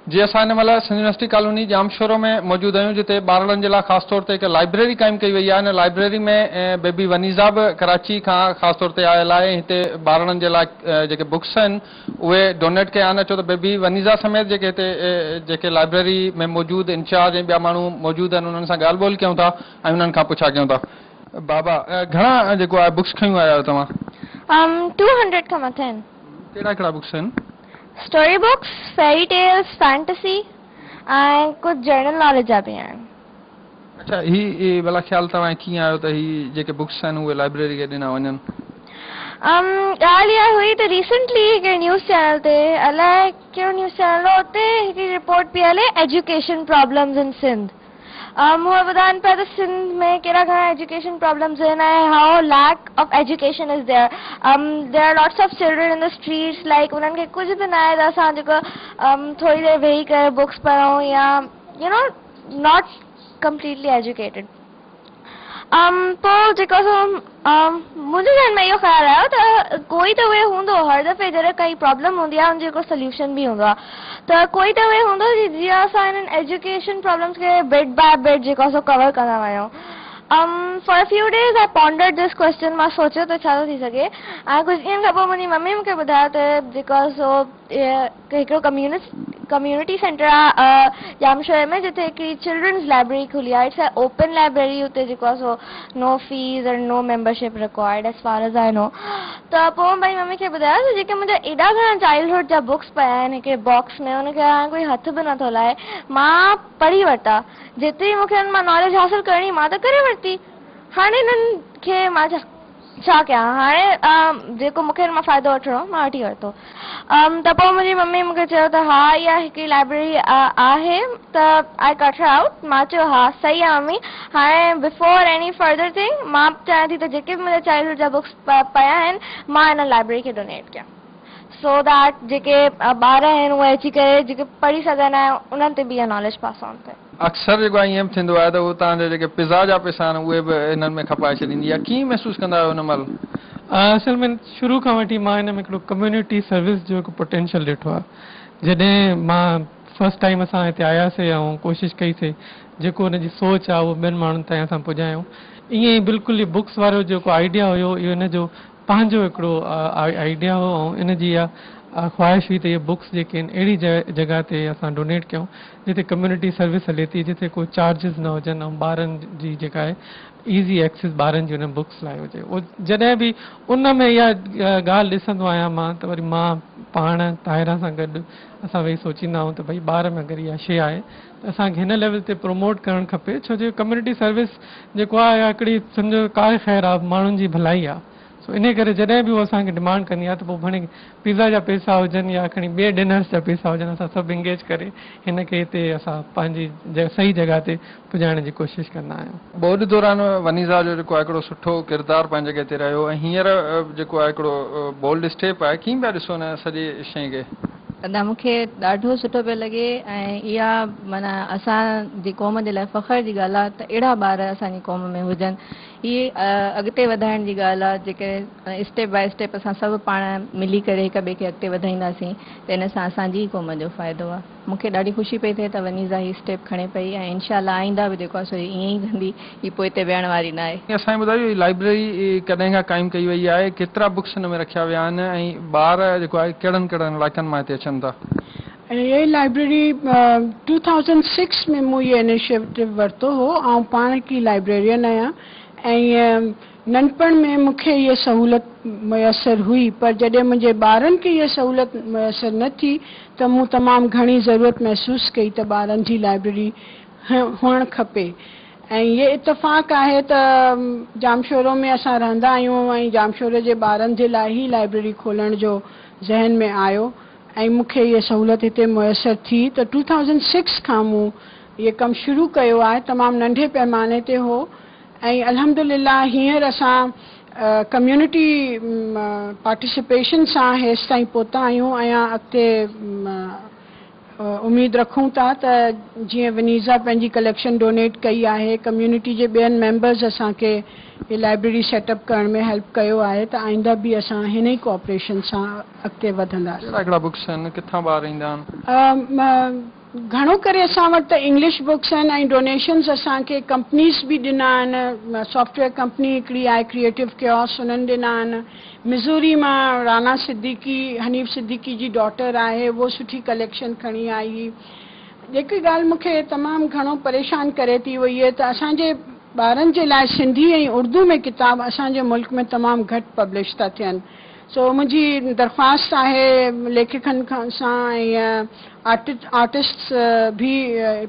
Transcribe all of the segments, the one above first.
जी असां हिन महिल सिंध यूनिवर्सिटी कॉलोनी जामशोरो में मौजूद आहियूं जिते ॿारनि जे लाइ ख़ासि तौर ते हिकु लाइब्रेरी क़ाइमु कई वई आहे। हिन लाइब्रेरी में बेबी वनीज़ा बि कराची खां ख़ासि तौर ते आयल आहे। हिते ॿारनि जे लाइ जेके बुक्स आहिनि उहे डोनेट कया आहिनि। अचो त बेबी वनीज़ा समेत जेके हिते जेके लाइब्रेरी में मौजूदु इंचार्ज ऐं ॿिया माण्हू मौजूदु आहिनि उन्हनि सां ॻाल्हि ॿोल कयूं था ऐं उन्हनि खां पुछा कयूं था। बाबा घणा जेको आहे बुक्स खयूं आया आहियो तव्हां? 200 खां मथे आहिनि। कहिड़ा कहिड़ा बुक्स आहिनि? Story books, fairy tales, fantasy ऐं कुछ जनरल नॉलेज जा भी हैं। अच्छा ही भला ख्याल तव्हां कीअं आयो त ही जेके बुक्स आहिनि उहे लाइब्रेरी खे ॾिना वञनि? ॻाल्हि इहा हुई त रिसेंटली हिकिड़े न्यूज़ चैनल ते अलाए कहिड़ो न्यूज़ चैनल हो उते हिकिड़ी रिपोर्ट पई हले एजुकेशन प्रॉब्लम्स इन सिंध। उहे ॿुधाइनि पिया त सिंध में कहिड़ा घणा एजुकेशन प्रॉब्लम्स आहिनि ऐं how lack of education is there. There are lots of children in the streets like उन्हनि खे कुझु बि न आहे त असां जेको थोरी देरि वेही करे बुक्स पढ़ूं या you know not completely educated. पोइ जेको मुंहिंजे ज़हन में इहो ख़्यालु आयो त कोई त उहे हूंदो हर दफ़े जॾहिं काई प्रॉब्लम हूंदी आहे हुनजो हिकिड़ो सोल्यूशन बि हूंदो आहे त कोई त उहे हूंदो जीअं असां हिननि एजुकेशन प्रॉब्लम्स खे बिट बाय बिट जेको असां कवर कंदा वञूं। For a few days I pondered this question. मां सोचियो त छा थो थी सघे ऐं कुझु ॾींहंनि खां पोइ मुंहिंजी मम्मी मूंखे ॿुधायो त जेको सो हिकिड़ो कम्यूनिटी सेंटर आहे जामशोर में जिते हिकिड़ी चिल्ड्रन्स लाइब्रेरी खुली आहे। It's a open library. उते जेको आहे सो no fees and no membership required as far as I know. त पोइ भाई मम्मी खे ॿुधायो त जेके मुंहिंजा एॾा घणा चाइल्डहुड जा बुक्स पिया आहिनि हिकिड़े बॉक्स में हुनखे हाणे कोई हथ बि नथो लाहे मां पढ़ी वरिता। जेतिरी मूंखे हुन मां नॉलेज हासिल करणी मां त करे वरिती। हाणे हिननि खे मां छा कयां? हाणे जेको मूंखे हिन मां फ़ाइदो वठिणो मां वठी वरितो। त पोइ मुंहिंजी मम्मी मूंखे चयो त हा इहा हिकिड़ी लाइब्रेरी आहे त आई कट हर आउट। मां चयो हा सही आहे मम्मी। हाणे बिफोर एनी फर्दर थिंग मां चाहियां थी त जेके बि मुंहिंजा चाइल्डहुड जा बुक्स पिया आहिनि मां हिन लाइब्रेरी खे डोनेट कयां सो दैट जेके ॿार आहिनि उहे अची करे जेके पढ़ी सघनि ऐं उन्हनि ते बि इहा नॉलेज पास ऑन थिए। अक्सर जेको आहे ईअं थींदो आहे त उहो तव्हांजे जेके पिज़्ज़ा जा पैसा आहिनि उहे बि हिननि में खपाए छॾींदी आहे। कीअं महसूसु कंदा आहियो हिन महिल? असल में शुरू खां वठी मां हिन में हिकिड़ो कम्यूनिटी सर्विस जो हिकु पोटेंशियल ॾिठो आहे। जॾहिं मां फस्ट टाइम असां हिते आयासीं ऐं कोशिशि कईसीं जेको हुनजी सोच आहे उहो ॿियनि माण्हुनि ताईं असां पुॼायूं। ईअं ई बिल्कुलु ई बुक्स वारो जेको आइडिया हुयो इहो हिनजो पंहिंजो हिकिड़ो आइडिया हो ऐं इनजी इहा ख़्वाहिश हुई त इहे बुक्स जेके आहिनि अहिड़ी जॻह ते असां डोनेट कयूं जिते कम्यूनिटी सर्विस हले थी जिते कोई चार्जिस न हुजनि ऐं ॿारनि जी जेका आहे ईज़ी एक्सेस ॿारनि जी हुन बुक्स लाइ हुजे। उहो जॾहिं बि उन में इहा ॻाल्हि ॾिसंदो आहियां मां त वरी मां पाण ताहिरा सां गॾु असां वेही सोचींदा आहियूं त भई ॿार में अगरि इहा शइ आहे त असांखे हिन लेवल ते प्रमोट करणु खपे छो जो कम्यूनिटी सर्विस जेको आहे हिकिड़ी सम्झो कार ख़ैर आहे माण्हुनि जी भलाई आहे। सो इन करे जॾहिं बि उहो असांखे डिमांड कंदी आहे त पोइ खणी पिज़्ज़ा जा पैसा हुजनि या खणी ॿिए डिनर्स जा पैसा हुजनि असां सभु इंगेज करे हिन खे हिते असां पंहिंजी सही जॻह ते पुॼाइण जी कोशिशि कंदा आहियूं। ॿोॾि दौरान वनीज़ा जो जेको आहे हिकिड़ो सुठो किरदारु पंहिंजे जॻह ते रहियो ऐं हींअर जेको आहे हिकिड़ो बोल्ड स्टेप आहे। कीअं पिया ॾिसो हिन सॼे शइ खे? न मूंखे ॾाढो सुठो पियो लॻे ऐं इहा माना असांजी क़ौम जे लाइ फ़ख्र जी ॻाल्हि आहे त अहिड़ा ॿार असांजी क़ौम में हुजनि। इहे अॻिते वधाइण जी ॻाल्हि आहे जेके स्टेप बाय स्टेप असां सभु पाण मिली करे हिक ॿिए खे अॻिते वधाईंदासीं त इन सां असांजी क़ौम जो फ़ाइदो आहे। मूंखे ॾाढी ख़ुशी पई थिए त वनीज़ा हीअ स्टेप खणे पई ऐं इनशाला आईंदा बि जेको आहे सो ईअं ई कंदी। हीअ पोइ हिते विहण वारी न आहे। असांखे ॿुधायो हीअ लाइब्रेरी कॾहिं खां क़ाइमु कई वई आहे? केतिरा बुक्स हिन में रखिया विया आहिनि ऐं ॿार जेको आहे कहिड़नि कहिड़नि इलाइक़नि मां हिते अचनि था? ये लाइब्रेरी 2006 में मूं ये इनिशिएटिव वरितो हो ऐं पाण की लाइब्रेरियन आहियां ऐं नंढपण में मूंखे ये सहूलियत मुयसर हुई पर जॾहिं मुंहिंजे ॿारनि खे ये सहूलियत मुयसर न थी त मूं तमामु घणी ज़रूरत महसूसु कई त ॿारनि जी लाइब्रेरी हुअणु खपे। ऐं ये इतफ़ाक़ आहे त जामशोरो में असां रहंदा आहियूं ऐं जामशोरो जे ॿारनि जे लाइ ई लाइब्रेरी खोलण जो ज़हन में आयो ऐं मूंखे ये सहूलियत हिते मुयसर थी त 2006 खां मूं ये कमु शुरू कयो आहे। तमामु नंढे पैमाने ते हो ऐं अल्हम्दुलिल्लाह हींअर असां कम्यूनिटी पार्टिसिपेशन सां हेसि ताईं पहुता आहियूं ऐं अॻिते उम्मीद रखूं था त जीअं वनीज़ा पंहिंजी कलेक्शन डोनेट कई आहे, कम्युनिटी जे ॿियनि मेंबर्स असांखे ये लाइब्रेरी सेटअप करण में हेल्प कयो आहे, त आईंदा बि असां हिन ई कोऑपरेशन सां अॻिते वधंदासीं। कहिड़ा बुक्स आहिनि, किथां ॿार ईंदा आहिनि? घणो करे असां वटि त इंग्लिश बुक्स आहिनि ऐं डोनेशन्स असांखे कंपनीज़ बि ॾिना आहिनि। सॉफ्टवेयर कंपनी हिकिड़ी आहे क्रिएटिव क्योस, उन्हनि ॾिना आहिनि। मिज़ूरी मां राना सिद्दीकी, हनीफ सिद्दीकी जी डॉटर आहे, वो सुठी कलेक्शन खणी आई हुई। जेकी ॻाल्हि मूंखे तमामु घणो परेशान करे थी उहो इहे त असांजे ॿारनि जे लाइ सिंधी ऐं उर्दू में किताब असांजे मुल्क में तमामु घटि पब्लिश था थियनि। सो मुंहिंजी दरख़्वास्त आहे लेखकनि सां ऐं आर्टिस्ट्स भी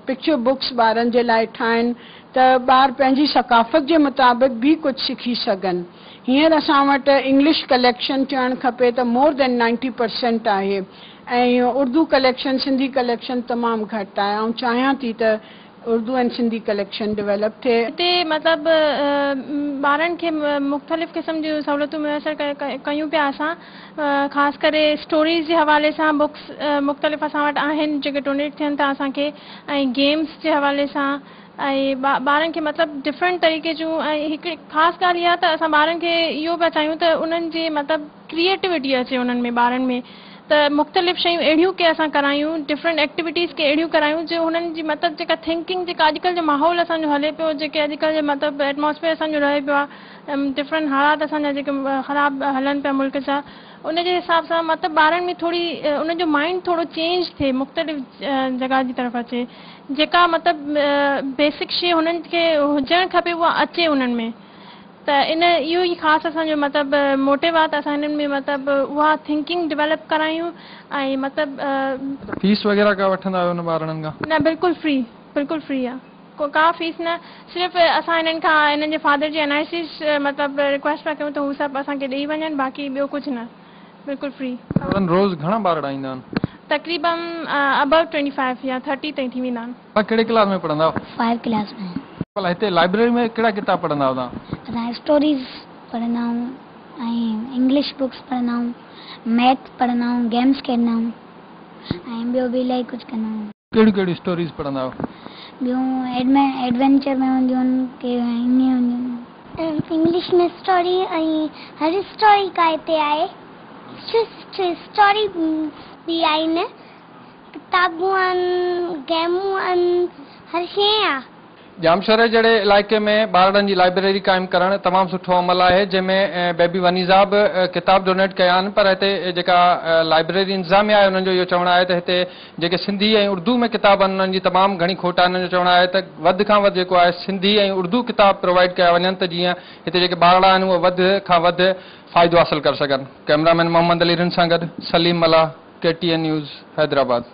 पिक्चर बुक्स ॿारनि जे लाइ ठाहिनि त ॿार पंहिंजी सकाफ़त जे मुताबिक़ भी कुझु सिखी सघनि। हींअर असां वटि इंग्लिश कलेक्शन चवणु खपे त मोर देन 90% आहे ऐं उर्दू कलेक्शन, सिंधी कलेक्शन तमामु घटि आहे। ऐं चाहियां थी त उर्दू ऐं सिंधी कलेक्शन डेवलप थिए। हिते मतिलबु ॿारनि खे मुख़्तलिफ़ क़िस्म जूं सहूलियतूं मुयसरु कयूं पिया असां, ख़ासि करे स्टोरीज़ जे हवाले सां बुक्स मुख़्तलिफ़ असां वटि आहिनि जेके डोनेट थियनि था असांखे, ऐं गेम्स जे हवाले सां, ऐं ॿारनि खे मतिलबु डिफरेंट तरीक़े जूं। ऐं हिकिड़ी ख़ासि ॻाल्हि इहा आहे त असां ॿारनि खे इहो पिया चाहियूं त उन्हनि जे मतिलबु क्रिएटिविटी अचे उन्हनि में, ॿारनि में, त मुख़्तलिफ़ शयूं अहिड़ियूं के असां करायूं, डिफरेंट एक्टिविटीज़ के अहिड़ियूं करायूं जो हुननि जी मतिलबु जेका थिंकिंग, जेका अॼुकल्ह जो माहौल असांजो हले पियो, जेके अॼुकल्ह जो मतिलबु एटमॉस्फेयर असांजो रहे पियो आहे, डिफरेंट हालात असांजा जेके ख़राबु हलनि पिया मुल्क जा, उनजे हिसाब सां मतिलबु ॿारनि में थोरी उनजो माइंड थोरो चेंज थिए, मुख़्तलिफ़ जॻह जी तरफ़ अचे, जेका मतिलबु बेसिक शइ हुननि खे हुजणु खपे उहा अचे उन्हनि में। त इहो ई ख़ासि असांजो मतिलबु मोटिव आहे त असां हिननि में मतिलबु उहा थिंकिंग डेवलप करायूं। ऐं मतिलबु फीस वग़ैरह का वठंदा आहियो न ॿारनि खां? न, बिल्कुलु फ्री, बिल्कुलु फ्री आहे, का फीस न। सिर्फ़ु असां हिननि खां हिननि जे फादर जी एनालिसिस मतिलबु रिक्वेस्ट पिया कयूं त हू सभु असांखे ॾेई वञनि, बाक़ी ॿियो कुझु न, बिल्कुलु फ्री। रोज़ घणा ॿार ईंदा आहिनि? तक़रीबन अबव 25 या 30 ताईं थी वेंदा आहिनि। तव्हां कहिड़े क्लास में पढ़ंदा आहियो? 5 क्लास में। भला हिते लाइब्रेरी में कहिड़ा किताब पढ़ंदा आहियो तव्हां? असां स्टोरीज़ पढ़ंदा आहियूं ऐं इंग्लिश बुक्स पढ़ंदा आहियूं, मैथ पढ़ंदा आहियूं, गेम्स खेॾंदा आहियूं ऐं ॿियो बि इलाही कुझु कंदा आहियूं। कहिड़ियूं कहिड़ियूं स्टोरीज़ पढ़ंदा आहियो? ॿियूं एडवेंचर में हूंदियूं आहिनि, के ईअं हूंदियूं आहिनि। इंग्लिश में स्टोरी ऐं हर स्टोरी का हिते आहे, स्टोरी बि आहिनि, किताबूं आहिनि, गेमूं आहिनि, हर शइ आहे। जामशोरे जहिड़े इलाइक़े में ॿारनि जी लाइब्रेरी क़ाइमु करणु तमामु सुठो अमल आहे, जंहिंमें बेबी वनीज़ा बि किताब डोनेट कया आहिनि। पर हिते जेका लाइब्रेरी इंतिज़ामिया आहे उन्हनि जो इहो चवणु आहे त हिते जेके सिंधी ऐं उर्दू में किताब आहिनि उन्हनि जी तमामु घणी खोट आहे। उन्हनि जो चवणु आहे त वधि खां वधि जेको आहे सिंधी ऐं उर्दू किताब प्रोवाइड कया वञनि त जीअं हिते जेके ॿार आहिनि उहे वधि खां वधि फ़ाइदो हासिलु करे सघनि। कैमरामैन मोहम्मद अली रिन सां गॾु सलीम मला, KTN न्यूज़, हैदराबाद।